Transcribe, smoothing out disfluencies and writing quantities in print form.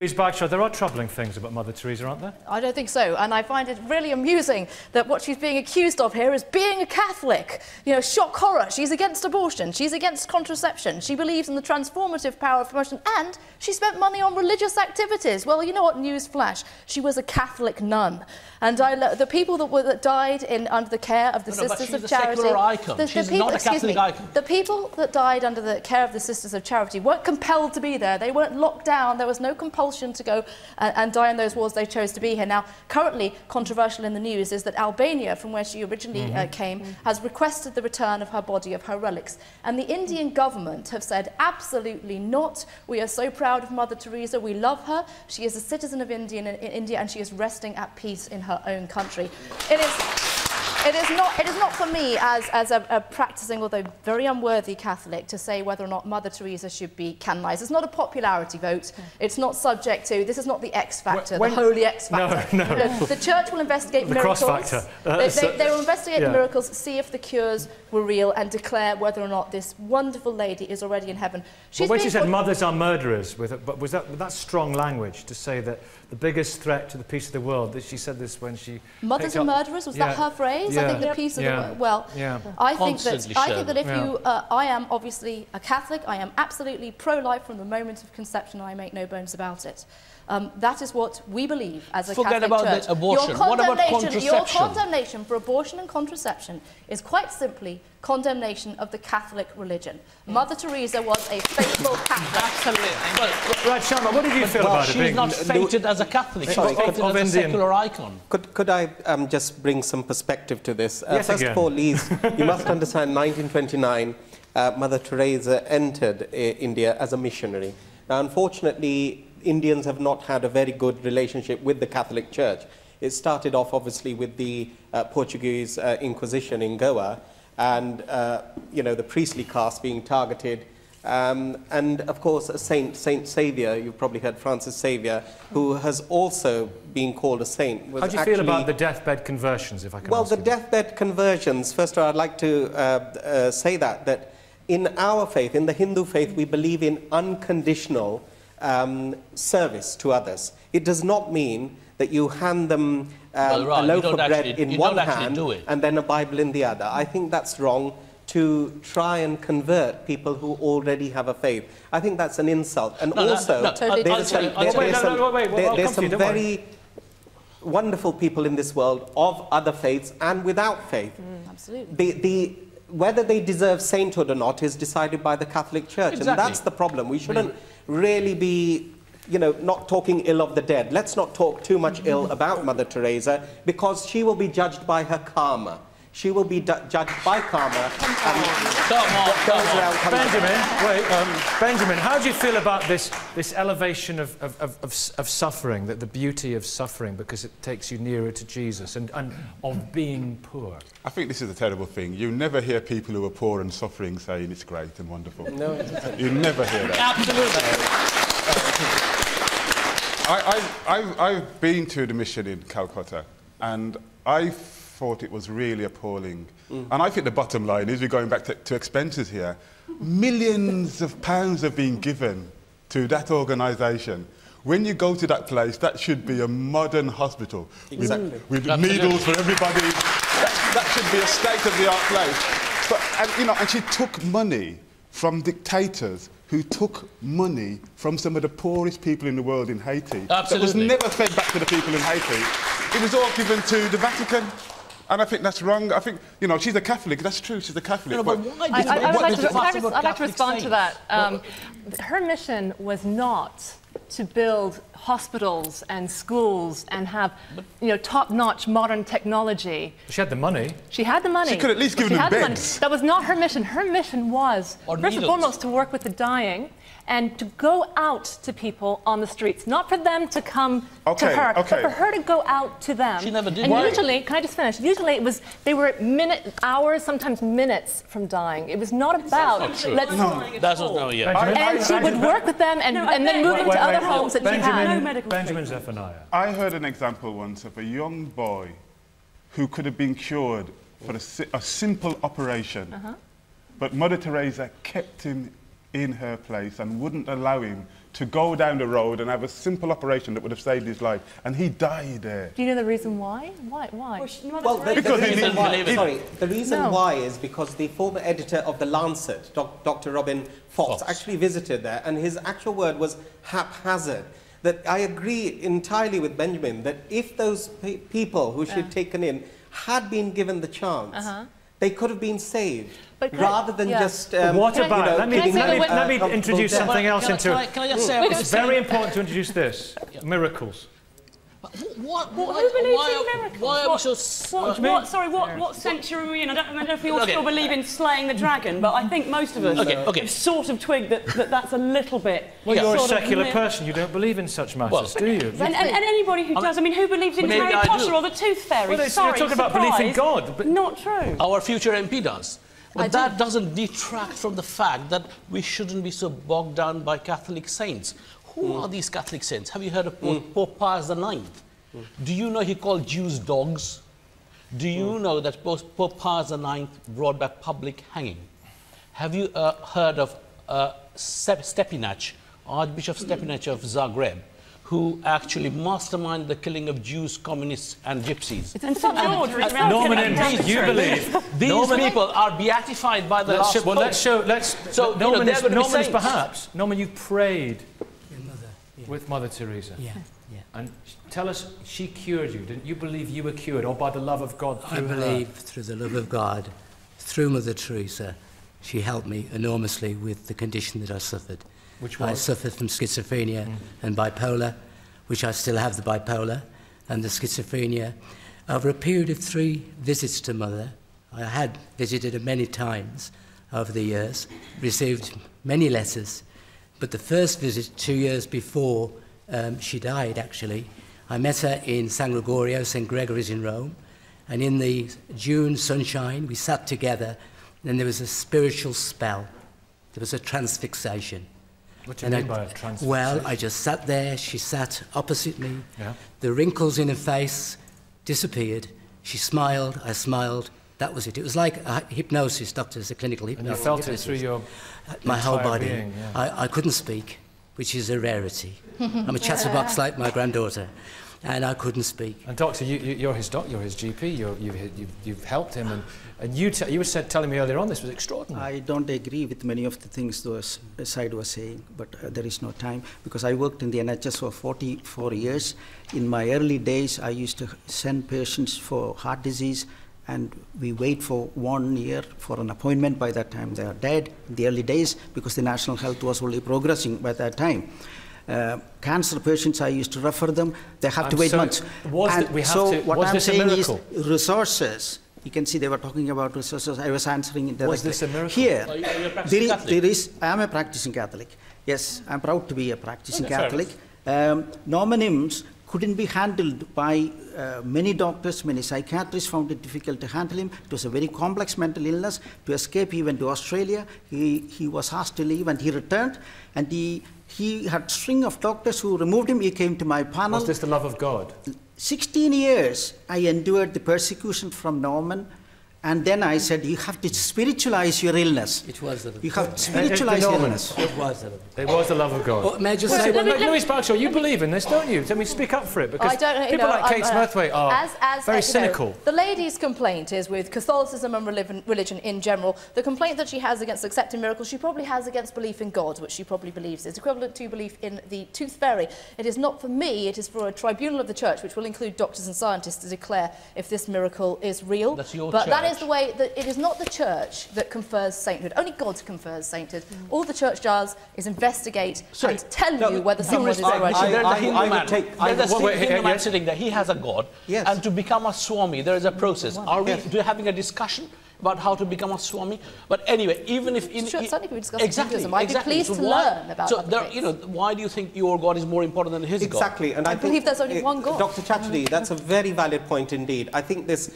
Louise Bagshawe, there are troubling things about Mother Teresa, aren't there? I don't think so, and I find it really amusing that what she's being accused of here is being a Catholic. You know, shock horror. She's against abortion, she's against contraception, she believes in the transformative power of promotion, and she spent money on religious activities. Well, you know what, newsflash, she was a Catholic nun. And the people that died under the care of the Sisters of Charity... Secular icon. She's not a Catholic icon. The people that died under the care of the Sisters of Charity weren't compelled to be there. They weren't locked down. There was no compulsion to go and die in those wars. They chose to be here. Now, currently, controversial in the news is that Albania, from where she originally came, has requested the return of her body, of her relics. And the Indian government have said, absolutely not. We are so proud of Mother Teresa. We love her. She is a citizen of India, and she is resting at peace in her own country. It is not for me as a practising, although very unworthy Catholic, to say whether or not Mother Teresa should be canonised. It's not a popularity vote. It's not subject to, this is not the X factor, the holy X factor. No. The church will investigate the miracles. Cross factor. They will investigate the miracles, see if the cures were real, and declare whether or not this wonderful lady is already in heaven. Well, when she said mothers are murderers, was that strong language to say that the biggest threat to the peace of the world, that she said this when she... Mothers are murderers? Was that her phrase? I think the peace of the world... Well, I think that if you... I am obviously a Catholic. I am absolutely pro-life from the moment of conception. I make no bones about it. That is what we believe as a Catholic Church. Forget about the abortion. What about contraception? Your condemnation for abortion and contraception is quite simply condemnation of the Catholic religion. Mother Teresa was a faithful Catholic. Absolutely. Well, right, Sharma, what did you feel about it? She's not fated as a Catholic. She's fated as a secular icon. Could I just bring some perspective to this? Yes, first of all, Lise, you must understand, 1929, Mother Teresa entered India as a missionary. Now, unfortunately, Indians have not had a very good relationship with the Catholic Church. It started off, obviously, with the Portuguese Inquisition in Goa, and you know, the priestly caste being targeted, and of course Saint Xavier, you've probably heard Francis Xavier, who has also been called a saint. How do you feel about the deathbed conversions, if I can Well, ask the you? deathbed conversions, first of all, I'd like to say that in our faith, in the Hindu faith, we believe in unconditional service to others. It does not mean that you hand them a loaf of bread in one hand and then a Bible in the other. I think that's wrong to try and convert people who already have a faith. I think that's an insult. And there's some very wonderful people in this world of other faiths and without faith. Absolutely. Whether they deserve sainthood or not is decided by the Catholic Church. And that's the problem. We shouldn't really be, you know, not talking ill of the dead. Let's not talk too much ill about Mother Teresa, because she will be judged by her karma. She will be judged by karma. Benjamin, how do you feel about this elevation of suffering, the beauty of suffering, because it takes you nearer to Jesus, and of being poor? I think this is a terrible thing. You never hear people who are poor and suffering saying it's great and wonderful. No, you never hear that. Absolutely. I've been to the mission in Calcutta, and I thought it was really appalling. And I think the bottom line is, we're going back to expenses here, millions of pounds have been given to that organisation. When you go to that place, that should be a modern hospital. Exactly. With needles for everybody. That should be a state-of-the-art place. But, you know, and she took money from dictators who took money from some of the poorest people in the world in Haiti. Absolutely. That was never fed back to the people in Haiti. It was all given to the Vatican. And I think that's wrong. I think, you know, she's a Catholic. That's true, she's a Catholic. No, but I'd like to respond to that. Her mission was not to build hospitals and schools and have, you know, top-notch modern technology. She had the money. She had the money. She could at least give them beds. That was not her mission. Her mission was, first and foremost, to work with the dying and to go out to people on the streets, not for them to come to her, but for her to go out to them. She never did. And usually, can I just finish? Usually, they were hours, sometimes minutes from dying. It was not about and she would work with them and then move into other homes that she had. Benjamin Zephaniah. I heard an example once of a young boy who could have been cured for a simple operation, but Mother Teresa kept him in her place and wouldn't allow him to go down the road and have a simple operation that would have saved his life, and he died there. Do you know the reason why? Why? Well, the reason why is because the former editor of The Lancet, Dr. Robin Fox, actually visited there, and his actual word was haphazard. That I agree entirely with Benjamin, that if those people who she'd taken in had been given the chance, they could have been saved, rather than just... what about... let me introduce something else into it. Can I just say... It's very important to introduce this. Miracles. Who believes in miracles? Why are we so... What century are we in? I don't know if we all still believe in slaying the dragon, but I think most of us have sort of twigged that's a little bit... Well, you're a secular person. You don't believe in such matters, do you? And anybody who does, I mean, who believes in Harry Potter or the Tooth Fairy? Well, you're talking about belief in God. But not true. Our future MP does. But that doesn't detract from the fact that we shouldn't be so bogged down by Catholic saints. Who are these Catholic saints? Have you heard of Pope Pius IX? Do you know he called Jews dogs? Do you know that Pope Pius IX brought back public hanging? Have you heard of Stepinac, Archbishop Stepinac of Zagreb, who actually masterminded the killing of Jews, communists and gypsies? And St. George, Norman MD, you believe? These people are beatified by the last Pope. Norman, you prayed with Mother Teresa. Yeah. And tell us, she cured you. Didn't you believe you were cured, or by the love of God through her? I believe through the love of God, through Mother Teresa, she helped me enormously with the condition that I suffered. Which was? I suffered from schizophrenia and bipolar, which I still have the bipolar and the schizophrenia. Over a period of 3 visits to Mother, I had visited her many times over the years, received many letters, but the first visit 2 years before she died, actually, I met her in San Gregorio, St. Gregory's in Rome, and in the June sunshine, we sat together, and there was a spiritual spell. There was a transfixation. What do you mean by a transfixation? Well, I just sat there, she sat opposite me, the wrinkles in her face disappeared, she smiled, I smiled, that was it. It was like a hypnosis, doctors, a clinical hypnosis. And you felt it through your my whole body. Being, I couldn't speak, which is a rarity. I'm a chatterbox like my granddaughter, and I couldn't speak. And doctor, you're his doctor, you're his GP, you've helped him, and you were telling me earlier on this was extraordinary. I don't agree with many of the things those side was saying, but there is no time, because I worked in the NHS for 44 years. In my early days, I used to send patients for heart disease, and we wait for 1 year for an appointment. By that time they are dead in the early days, because the national health was only progressing by that time. Cancer patients, I used to refer them, they have to wait months. What I'm saying is resources. You can see they were talking about resources. I was answering it directly. Was this a miracle? Here, there is, I am a practicing Catholic. Yes, I'm proud to be a practicing Catholic. Nominums couldn't be handled by many doctors, many psychiatrists found it difficult to handle him. It was a very complex mental illness. To escape, he went to Australia. He was asked to leave, and he returned. And he had a string of doctors who removed him. He came to my panel. Was this the love of God? 16 years I endured the persecution from Norman. And then I said, you have to spiritualize your illness. It was the love. You have to spiritualize your illness. It was the love. It was the love of God. Well, may I just say, Louise Bagshawe, you believe in this, don't you? I mean, speak up for it, because people like Kate Smurthwaite are very cynical. The lady's complaint is with Catholicism and religion in general. The complaint that she has against accepting miracles, she probably has against belief in God, which she probably believes is equivalent to belief in the tooth fairy. It is not for me, it is for a tribunal of the church, which will include doctors and scientists, to declare if this miracle is real. That's your church. That is the way that it is not the church that confers sainthood. Only God confers sainthood. All the church does is investigate and tell you whether someone is right. There's a Hindu man sitting there. He has a God. Yes. And to become a Swami, there is a process. Are we having a discussion about how to become a Swami? But anyway, even if... certainly we discuss Hinduism. I'd be pleased to learn about that. Why do you think your God is more important than his God? Exactly. And I believe there's only one God. Dr. Chatterjee, that's a very valid point indeed. I think this